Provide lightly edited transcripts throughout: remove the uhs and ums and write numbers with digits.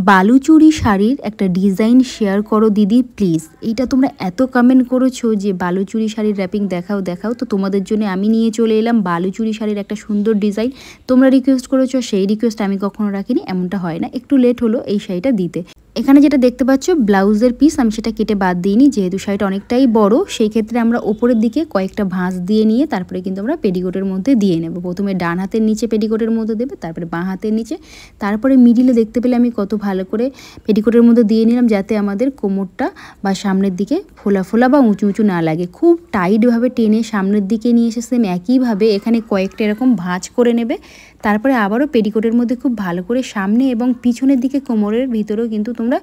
বালুচুরি শাড়ির একটা design share করো দিদি প্লিজ। এইটা তোমরা এত কমেন্ট করেছো যে বালুচুরি শাড়ির র্যাপিং দেখাও দেখাও, তো তোমাদের জন্য আমি নিয়ে চলে এলাম বালুচুরি শাড়ির একটা সুন্দর ডিজাইন। তোমরা রিকোয়েস্ট করেছো, সেই রিকোয়েস্ট আমি কখনো রাখিনি, এমনটা হয় না। একটু লেট হলো এই শাড়িটা দিতে। এখানে যেটা দেখতে পাচ্ছ ব্লাউজের পিস, আমি সেটা কেটে বাদ দিইনি, যেহেতু শাড়িটা অনেকটাই বড়। সেই ক্ষেত্রে আমরা ওপরের দিকে কয়েকটা ভাঁজ দিয়ে নিয়ে তারপরে কিন্তু আমরা পেটিকোটের মধ্যে দিয়ে নেব। প্রথমে ডান হাতের নিচে পেটিকোটের মধ্যে দেবে, তারপরে বাঁ হাতের নিচে, তারপরে মিডিলে দেখতে পেলে আমি কত ভালো করে পেটিকোটের মধ্যে দিয়ে নিলাম, যাতে আমাদের কোমরটা বা সামনের দিকে ফোলা ফোলা বা উঁচু উঁচু না লাগে। খুব টাইটভাবে টেনে সামনের দিকে নিয়ে এসে সেম একইভাবে এখানে কয়েকটা এরকম ভাঁজ করে নেবে। তারপরে আবারও পেটিকোটের মধ্যে খুব ভালো করে সামনে এবং পিছনের দিকে কোমরের ভিতরেও কিন্তু তোমরা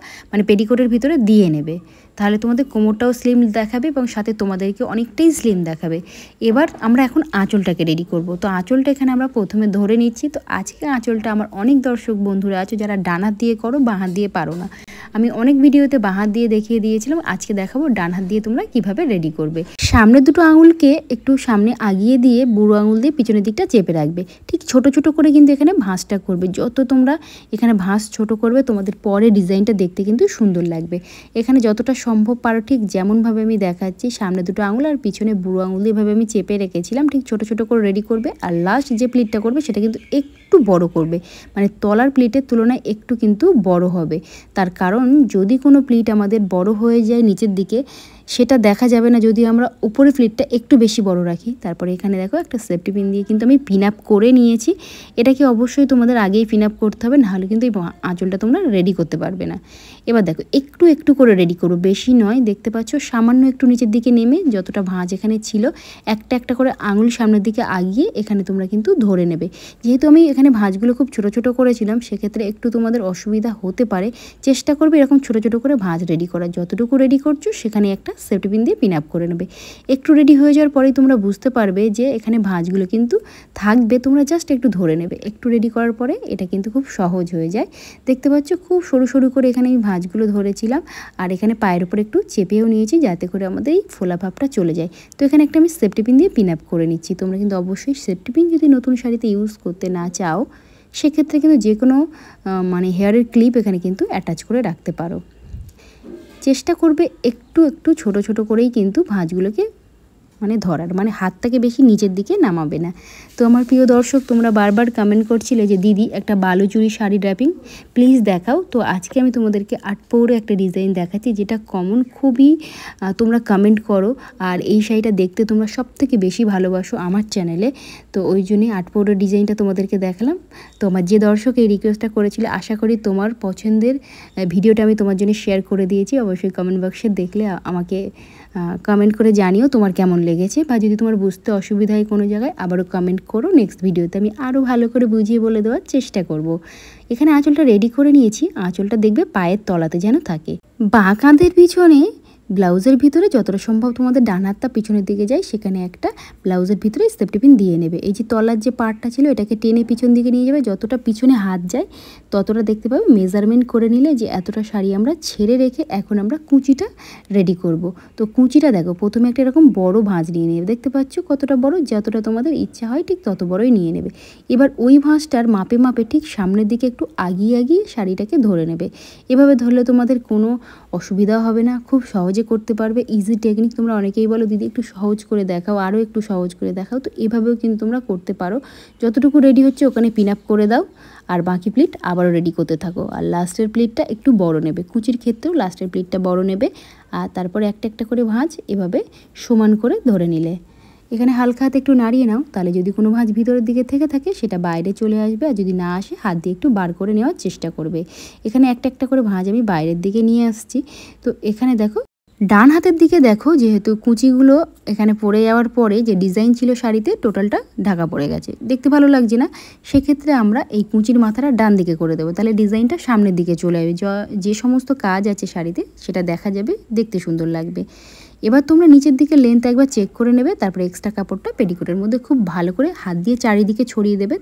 পেটিকোটের ভিতরে দিয়ে নেবে। তাহলে তোমাদের কোমরটাও স্লিম দেখাবে এবং সাথে তোমাদেরকে অনেকটাই স্লিম দেখাবে। এবার আমরা এখন আঁচলটাকে রেডি করব। তো আঁচলটা এখানে আমরা প্রথমে ধরে নিচ্ছি। তো আজকে আঁচলটা আমার অনেক দর্শক বন্ধুরা আছে যারা ডান হাত দিয়ে করো, বাঁ হাত দিয়ে পারো না। আমি অনেক ভিডিওতে বাঁ হাত দিয়ে দেখিয়ে দিয়েছিলাম, আজকে দেখাবো ডান হাত দিয়ে তোমরা কিভাবে রেডি করবে। সামনের দুটো আঙুলকে একটু সামনে আগিয়ে দিয়ে বুড়ো আঙুল দিয়ে পিছনের দিকটা চেপে রাখবে। ঠিক ছোট ছোট করে কিন্তু এখানে ভাঁজটা করবে। যত তোমরা এখানে ভাঁজ ছোট করবে তোমাদের পরে ডিজাইনটা দেখতে কিন্তু সুন্দর লাগবে। এখানে যতটা সম্ভব পারো ঠিক যেমনভাবে আমি দেখাচ্ছি, সামনে দুটো আঙুল আর পিছনে বুড়ো আঙুল দিয়ে এভাবে আমি চেপে রেখেছিলাম, ঠিক ছোট ছোট করে রেডি করবে। আর লাস্ট যে প্লিটটা করবে সেটা কিন্তু একটু বড় করবে, তলার প্লিটের তুলনায় একটু কিন্তু বড় হবে। তার কারণ যদি কোনো প্লিট আমাদের বড় হয়ে যায় নিচের দিকে, সেটা দেখা যাবে না যদি আমরা উপরে প্লিটটা একটু বেশি বড় রাখি। তারপরে এখানে দেখো একটা সেফটি পিন দিয়ে কিন্তু আমি পিন আপ করে নিয়েছি। এটাকে অবশ্যই তোমাদের আগেই পিন আপ করতে হবে, নাহলে কিন্তু এই আঁচলটা তোমরা রেডি করতে পারবে না। এবার দেখো একটু একটু করে রেডি করো, বেশি নয়। দেখতে পাচ্ছ সামান্য একটু নিচের দিকে নেমে যতটা ভাঁজ এখানে ছিল একটা একটা করে আঙুল সামনের দিকে আগিয়ে এখানে তোমরা কিন্তু ধরে নেবে। যেহেতু আমি এখানে ভাঁজগুলো খুব ছোট ছোট করেছিলাম, সেক্ষেত্রে একটু তোমাদের অসুবিধা হতে পারে। চেষ্টা করবে এরকম ছোট ছোট করে ভাঁজ রেডি করার। যতটুকু রেডি করছো সেখানে একটা সেফটি পিন দিয়ে পিন আপ করে নেবে। একটু রেডি হয়ে যাওয়ার পরেই তোমরা বুঝতে পারবে যে এখানে ভাঁজগুলো কিন্তু থাকবে, তোমরা জাস্ট একটু ধরে নেবে। একটু রেডি করার পরে এটা কিন্তু খুব সহজ হয়ে যায়। দেখতে পাচ্ছ খুব সরু সরু করে এখানে আমি ভাঁজগুলো ধরেছিলাম, আর এখানে পায়ের উপর একটু চেপেও নিয়েছি যাতে করে আমাদের এই ফোলা ভাবটা চলে যায়। তো এখানে একটা আমি সেফটি পিন দিয়ে পিন আপ করে নিচ্ছি। তোমরা কিন্তু অবশ্যই সেফটি পিন যদি নতুন শাড়িতে ইউজ করতে না চাও, সেক্ষেত্রে কিন্তু যে কোনো হেয়ারের ক্লিপ এখানে কিন্তু অ্যাটাচ করে রাখতে পারো। চেষ্টা করবে একটু একটু ছোট ছোট করেই কিন্তু ভাঁজগুলোকে ধরার, হাতটাকে বেশি নিচের দিকে নামাবে না। তো আমার প্রিয় দর্শক, তোমরা বারবার কমেন্ট করছিলে যে দিদি একটা বালুচুরি শাড়ি র্যাপিং প্লিজ দেখাও। তো আজকে আমি তোমাদেরকে আটপৌরে একটা ডিজাইন দেখাচ্ছি, যেটা কমন খুবই তোমরা কমেন্ট করো, আর এই শাড়িটা দেখতে তোমরা সবথেকে বেশি ভালোবাসো আমার চ্যানেলে। তো ওই জন্যই আটপৌরের ডিজাইনটা তোমাদেরকে দেখালাম। তো আমার যে দর্শক এই রিকোয়েস্টটা করেছিল, আশা করি তোমার পছন্দের ভিডিওটা আমি তোমার জন্য শেয়ার করে দিয়েছি। অবশ্যই কমেন্ট বক্সে দেখলে আমাকে কমেন্ট করে জানিও তোমার কেমন লেগেছে, বা যদি তোমার বুঝতে অসুবিধা হয় কোনো জায়গায় আবারও কমেন্ট করো। নেক্সট ভিডিওতে আমি আরও ভালো করে বুঝিয়ে বলে দেওয়ার চেষ্টা করব। এখানে আঁচলটা রেডি করে নিয়েছি। আঁচলটা দেখবে পায়ের তলাতে যেন থাকে। বাঁ কাঁধের পিছনে ব্লাউজের ভিতরে যতটা সম্ভব তোমাদের ডান হাতটা পিছনের দিকে যায়, সেখানে একটা ব্লাউজের ভিতরে সেফটি পিন দিয়ে নেবে। এই যে তলার যে পার্টটা ছিল এটাকে টেনে পিছন দিকে নিয়ে যাবে, যতটা পিছনে হাত যায় ততটা দেখতে পাবে। মেজারমেন্ট করে নিলে যে এতটা শাড়ি আমরা ছেড়ে রেখে এখন আমরা কুচিটা রেডি করব। তো কুচিটা দেখো প্রথমে একটা এরকম বড় ভাঁজ নিয়ে নেবে। দেখতে পাচ্ছ কতটা বড়, যতটা তোমাদের ইচ্ছা হয় ঠিক তত বড়ই নিয়ে নেবে। এবার ওই ভাঁজটার মাপে মাপে ঠিক সামনের দিকে একটু আগিয়ে আগিয়ে শাড়িটাকে ধরে নেবে। এভাবে ধরলে তোমাদের কোনো অসুবিধা হবে না, খুব সহজে করতে পারবে। Easy technique. তোমরা অনেকেই বলো দিদি একটু সহজ করে দেখাও, আরও একটু সহজ করে দেখাও। তো এভাবেও কিন্তু তোমরা করতে পারো। যতটুকু রেডি হচ্ছে ওখানে পিন আপ করে দাও, আর বাকি প্লিট আবারও রেডি করতে থাকো। আর লাস্টের প্লিটটা একটু বড় নেবে, কুচির ক্ষেত্রেও লাস্টের প্লিটটা বড় নেবে। আর তারপরে একটা একটা করে ভাঁজ এভাবে সমান করে ধরে নিলে। এখানে হালকা হাতে একটু নাড়িয়ে নাও, তাহলে যদি কোনো ভাঁজ ভিতরের দিকে থেকে থাকে সেটা বাইরে চলে আসবে, আর যদি না আসে হাত দিয়ে একটু বার করে নেওয়ার চেষ্টা করবে। এখানে একটা একটা করে ভাঁজ আমি বাইরের দিকে নিয়ে আসছি। তো এখানে দেখো ডান হাতের দিকে দেখো, যেহেতু কুচিগুলো এখানে পড়ে যাওয়ার পরে যে ডিজাইন ছিল শাড়িতে টোটালটা ঢাকা পড়ে গেছে, দেখতে ভালো লাগছে না। সেক্ষেত্রে আমরা এই কুচির মাথাটা ডান দিকে করে দেবো, তাহলে ডিজাইনটা সামনের দিকে চলে আসবে। যে সমস্ত কাজ আছে শাড়িতে সেটা দেখা যাবে, দেখতে সুন্দর লাগবে। এবার তোমরা নিচের দিকে লেন্থ একবার চেক করে নেবে, তারপরে এক্সট্রা কাপড়টা পেটিকোটের মধ্যে খুব ভালো করে হাত দিয়ে চারিদিকে ছড়িয়ে দেবে,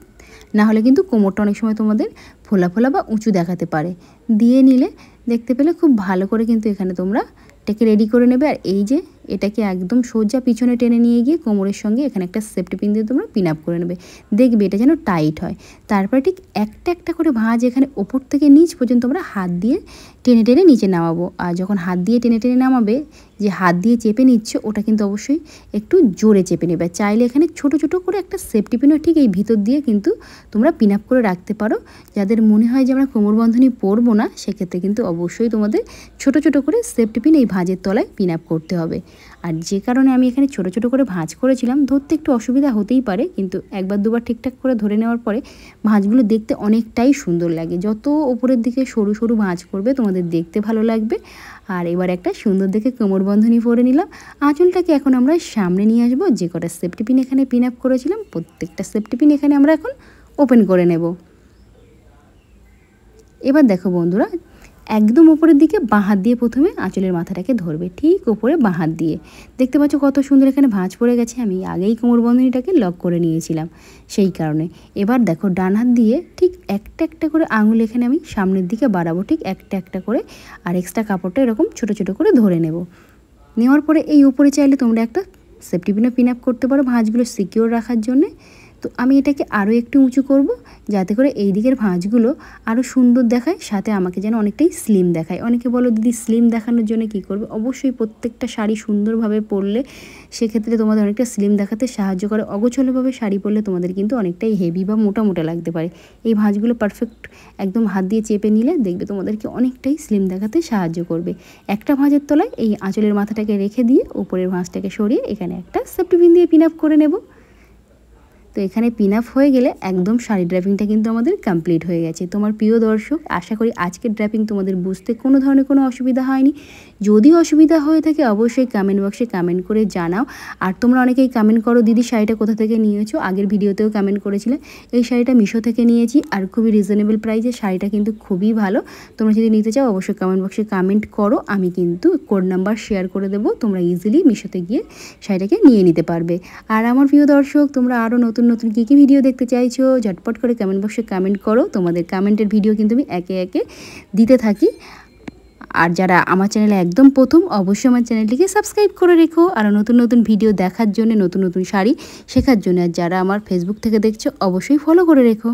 না হলে কিন্তু কোমরটা অনেক সময় তোমাদের ফোলা ফোলা বা উঁচু দেখাতে পারে। দিয়ে নিলে দেখতে পেলে খুব ভালো করে কিন্তু এখানে তোমরা এটাকে রেডি করে নেবে। আর এই যে এটাকে একদম সোজা পিছনে টেনে নিয়ে গিয়ে কোমরের সঙ্গে এখানে একটা সেফটি পিন দিয়ে তোমরা পিন আপ করে নেবে। দেখবে এটা যেন টাইট হয়। তারপরে ঠিক একটা একটা করে ভাঁজ এখানে ওপর থেকে নিচ পর্যন্ত তোমরা হাত দিয়ে টেনে টেনে নিচে নামাবো। আর যখন হাত দিয়ে টেনে টেনে নামাবে, যে হাত দিয়ে চেপে নিচ্ছ ওটা কিন্তু অবশ্যই একটু জোরে চেপে নেবে। চাইলে এখানে ছোট ছোট করে একটা সেফটি পিনও ঠিক এই ভিতর দিয়ে কিন্তু তোমরা পিন আপ করে রাখতে পারো। যাদের মনে হয় যে আমরা কোমরবন্ধনী পরবো না, সেক্ষেত্রে কিন্তু অবশ্যই তোমাদের ছোট ছোট করে সেফটি পিন এই ভাঁজের তলায় পিন আপ করতে হবে। আর যে কারণে আমি এখানে ছোট ছোট করে ভাঁজ করেছিলাম, ধরতে একটু অসুবিধা হতেই পারে, কিন্তু একবার দুবার ঠিকঠাক করে ধরে নেওয়ার পরে ভাঁজগুলো দেখতে অনেকটাই সুন্দর লাগে। যত ওপরের দিকে সরু সরু ভাঁজ করবে তোমাদের দেখতে ভালো লাগবে। আর এবার একটা সুন্দর দেখে কোমরবন্ধনী পরে নিলাম। আঁচলটাকে এখন আমরা সামনে নিয়ে আসবো। যে কটা সেফটি পিন এখানে পিন আপ করেছিলাম, প্রত্যেকটা সেফটি পিন এখানে আমরা এখন ওপেন করে নেব। এবার দেখো বন্ধুরা, একদম উপরের দিকে বাঁ হাত দিয়ে প্রথমে আঁচলের মাথাটাকে ধরবে, ঠিক উপরে বাঁ হাত দিয়ে। দেখতে পাচ্ছ কত সুন্দর এখানে ভাঁজ পড়ে গেছে। আমি আগেই কোমরবন্ধনীটাকে লক করে নিয়েছিলাম, সেই কারণে। এবার দেখো ডান হাত দিয়ে ঠিক একটা একটা করে আঙুল এখানে আমি সামনের দিকে বাড়াবো, ঠিক একটা একটা করে। আর এক্সট্রা কাপড়টা এরকম ছোট ছোট করে ধরে নেব। নেওয়ার পরে এই উপরে চাইলে তোমরা একটা সেফটি পিনও পিন আপ করতে পারো ভাঁজগুলো সিকিউর রাখার জন্যে। তো আমি এটাকে আরও একটু উঁচু করব, যাতে করে এই দিকের ভাঁজগুলো আরও সুন্দর দেখায়, সাথে আমাকে যেন অনেকটাই স্লিম দেখায়। অনেকে বলো দিদি স্লিম দেখানোর জন্য কী করবে? অবশ্যই প্রত্যেকটা শাড়ি সুন্দরভাবে পরলে সেক্ষেত্রে তোমাদের অনেকটা স্লিম দেখাতে সাহায্য করে। অগোছালোভাবে শাড়ি পরলে তোমাদের কিন্তু অনেকটাই হেভি বা মোটা মোটা লাগতে পারে। এই ভাঁজগুলো পারফেক্ট একদম হাত দিয়ে চেপে নিলে দেখবে তোমাদেরকে অনেকটাই স্লিম দেখাতে সাহায্য করবে। একটা ভাঁজের তলায় এই আঁচলের মাথাটাকে রেখে দিয়ে উপরের ভাঁজটাকে সরিয়ে এখানে একটা সেফটি পিন দিয়ে পিন আপ করে নেব। তো এখানে পিন আপ হয়ে গেলে একদম শাড়ি ড্র্যাপিংটা কিন্তু আমাদের কমপ্লিট হয়ে গেছে। তোমার প্রিয় দর্শক, আশা করি আজকের ড্র্যাপিং তোমাদের বুঝতে কোনো ধরনের কোনো অসুবিধা হয়নি। যদি অসুবিধা হয়ে থাকে অবশ্যই কমেন্ট বক্সে কমেন্ট করে জানাও। আর তোমরা অনেকেই কমেন্ট করো দিদি শাড়িটা কোথা থেকে নিয়েছো, আগের ভিডিওতেও কমেন্ট করেছিলে। এই শাড়িটা মিশো থেকে নিয়েছি, আর খুবই রিজনেবল প্রাইসে। শাড়িটা কিন্তু খুবই ভালো। তোমরা যদি নিতে চাও অবশ্যই কমেন্ট বক্সে কমেন্ট করো, আমি কিন্তু কোড নাম্বার শেয়ার করে দেবো, তোমরা ইজিলি মিশোতে গিয়ে শাড়িটাকে নিয়ে নিতে পারবে। আর আমার প্রিয় দর্শক, তোমরা আরও নতুন নতুন কী কী ভিডিও দেখতে চাইছো ঝটপট করে কমেন্ট বক্সে কমেন্ট করো। তোমাদের কমেন্টের ভিডিও কিন্তু আমি একে একে দিতে থাকি। আর যারা আমার চ্যানেলে একদম প্রথম, অবশ্যই আমার চ্যানেলটিকে সাবস্ক্রাইব করে রেখো আরও নতুন নতুন ভিডিও দেখার জন্য, নতুন নতুন শাড়ি শেখার জন্য। আর যারা আমার ফেসবুক থেকে দেখছো অবশ্যই ফলো করে রেখো।